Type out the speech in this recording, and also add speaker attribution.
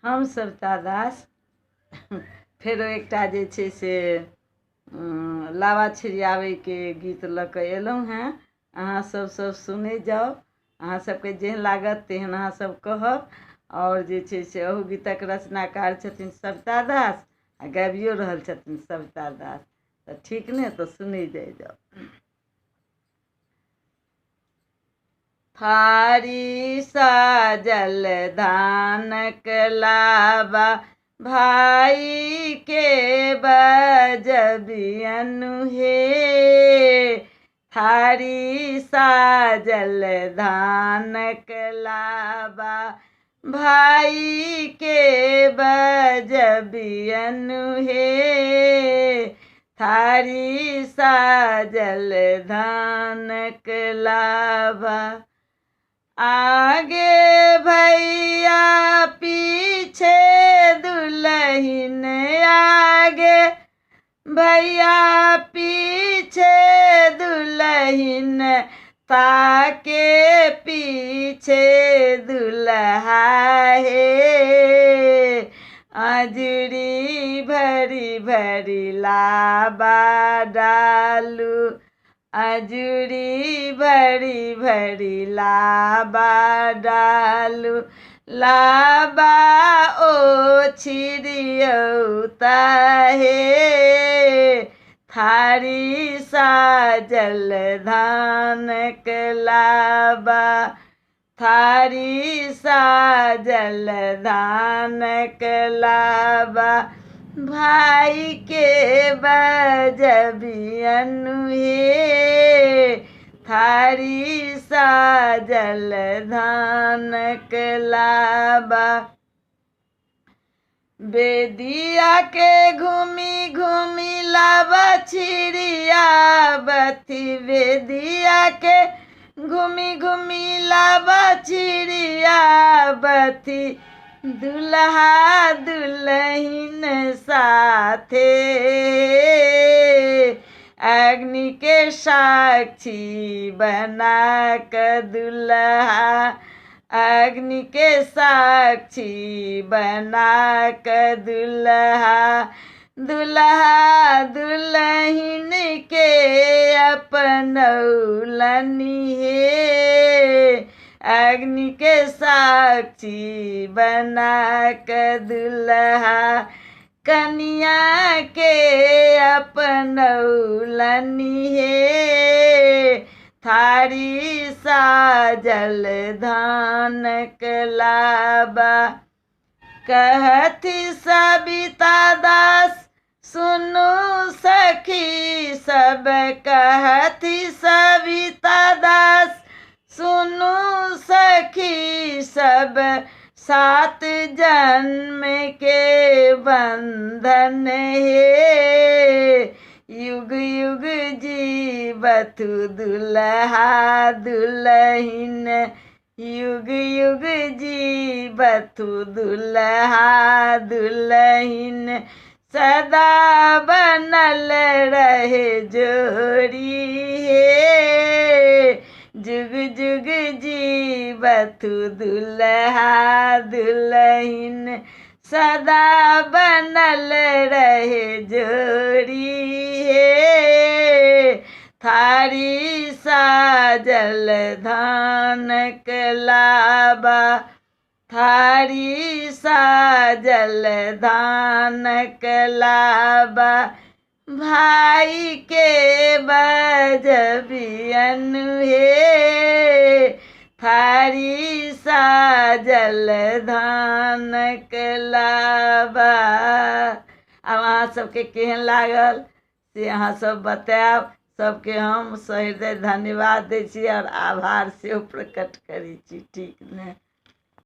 Speaker 1: हम सविता दास फेरो एकटा जे छै से लावा छिड़ियाबैके गीत लऽ कऽ अयलहुँ हेँ। अहाँसभ सब सुनै जाउ, अहाँसभके जेहन लागत तेहन अहाँसभ कहब। और जे छै से अहू गीतक रचनाकार छथिन सविता दास आ गाबियो रहल छथिन सविता दास। तऽ ठीक ने, तऽ सुनै जाउ। थारी साजल धानक लाबा भाई के बजबियनु हे। थारी साजल धानक लाबा भाई के बजबियनु हे। थारी साजल धानक लाबा आगे भैया पीछे दुल्हन, आगे भैया पीछे दुल्हन, ताके पीछे दुल्हा हे। अजूरी भरी भरी लाबा डालू, अजूरी भरी भरी लाबा डालू, लाबा ओ छिड़ियौता हे। थारी साजल धानक लाबा, थारी साजल धानक लाबा भाई के बजबियनु हे। थारी साजल धानक लाबा बेदिया के घूमी घूमी लाबा छिड़ियाबथि, बेदिया के घूमी घूमी लाबा छिड़ियाबथि, दुल्हा दुल्हन साथे। अग्नि के साक्षी बना कर दुल्हा, अग्नि के साक्षी बना कर दुल्हा, दुल्हा दुल्हन के अपनौलनि हे। अग्नि के साक्षी बना कर दुल्हा, कन्या के अपनौलनि हे। थारी साजल धानक लाबा कहती सविता दास सुनु सखी सब, कहती सविता दास सुनु सखी सब, 7 जन्म के बंधन हे। युग युग जीवतु दुल्हा दुल्हन, युग युग जीवतु दुल्हा दुल्हन, सदा बनल रहे जोड़ी हे। जुग जुग जीवतु दुल्हा दुल्हन, सदा बनल रहे जोड़ी हे। थारी साजल धानक लाबा, थारी साजल धानक लाबा भाई के बजबियनु हे। थारी साजल धानक लाबा। अब अहाँ सबके केहन लागल से अहाँ सब बतायब। सबके हम सहृदय धन्यवाद दै छी और आभार सेहो प्रकट करै छी। ठीक ने।